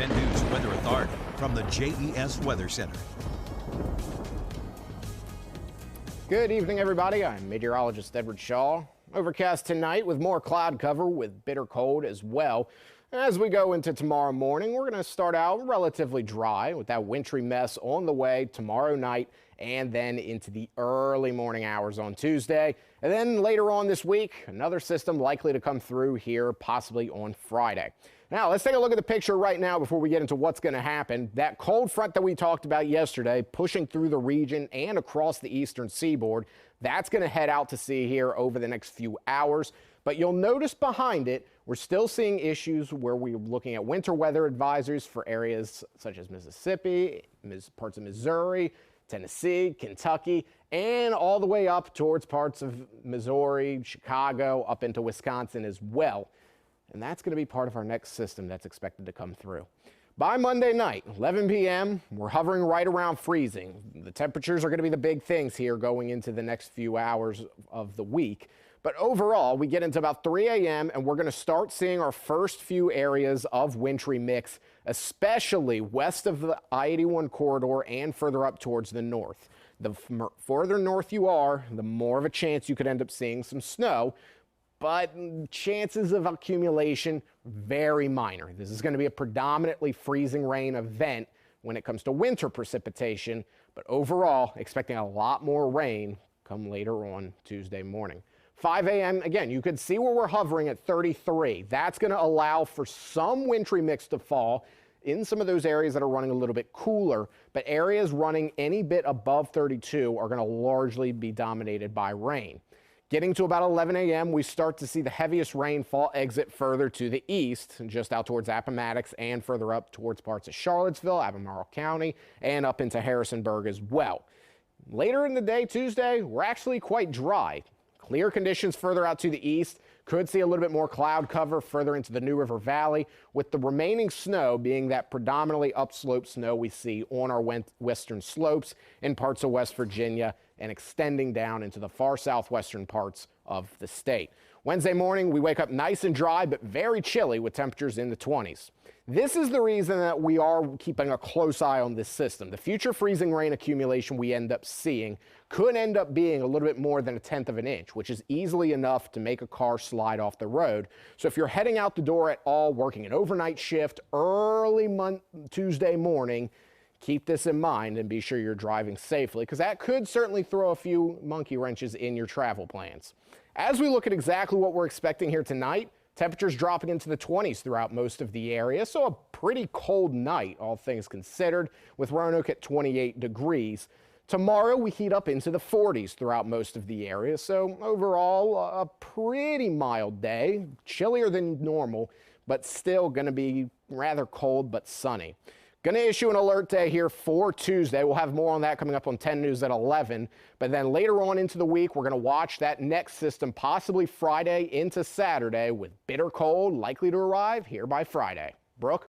10 News Weather Authority from the JES Weather Center. Good evening, everybody. I'm meteorologist Edward Shaw. Overcast tonight with more cloud cover with bitter cold as well. As we go into tomorrow morning, we're going to start out relatively dry with that wintry mess on the way tomorrow night and then into the early morning hours on Tuesday. And then later on this week, another system likely to come through here, possibly on Friday. Now, let's take a look at the picture right now before we get into what's going to happen. That cold front that we talked about yesterday, pushing through the region and across the eastern seaboard, that's going to head out to sea here over the next few hours. But you'll notice behind it, we're still seeing issues where we're looking at winter weather advisories for areas such as Mississippi, parts of Missouri, Tennessee, Kentucky, and all the way up towards parts of Missouri, Chicago, up into Wisconsin as well. And that's going to be part of our next system that's expected to come through. By Monday night, 11 p.m., we're hovering right around freezing. The temperatures are going to be the big things here going into the next few hours of the week. But overall, we get into about 3 a.m. and we're going to start seeing our first few areas of wintry mix, especially west of the I-81 corridor and further up towards the north. The further north you are, the more of a chance you could end up seeing some snow. But chances of accumulation, very minor. This is going to be a predominantly freezing rain event when it comes to winter precipitation, but overall, expecting a lot more rain come later on Tuesday morning. 5 a.m., again, you could see where we're hovering at 33. That's going to allow for some wintry mix to fall in some of those areas that are running a little bit cooler, but areas running any bit above 32 are going to largely be dominated by rain. Getting to about 11 a.m., we start to see the heaviest rainfall exit further to the east, just out towards Appomattox and further up towards parts of Charlottesville, Albemarle County, and up into Harrisonburg as well. Later in the day, Tuesday, we're actually quite dry. Clear conditions further out to the east. Could see a little bit more cloud cover further into the New River Valley, with the remaining snow being that predominantly upslope snow we see on our western slopes in parts of West Virginia and extending down into the far southwestern parts of the state. Wednesday morning, we wake up nice and dry, but very chilly with temperatures in the 20s. This is the reason that we are keeping a close eye on this system. The future freezing rain accumulation we end up seeing could end up being a little bit more than 1/10 of an inch, which is easily enough to make a car slide off the road. So if you're heading out the door at all, working an overnight shift early Tuesday morning, keep this in mind and be sure you're driving safely, because that could certainly throw a few monkey wrenches in your travel plans. As we look at exactly what we're expecting here tonight, temperatures dropping into the 20s throughout most of the area, so a pretty cold night, all things considered, with Roanoke at 28 degrees. Tomorrow, we heat up into the 40s throughout most of the area, so overall, a pretty mild day, chillier than normal, but still going to be rather cold but sunny. Going to issue an alert day here for Tuesday. We'll have more on that coming up on 10 News at 11. But then later on into the week, we're going to watch that next system, possibly Friday into Saturday, with bitter cold likely to arrive here by Friday. Brooke?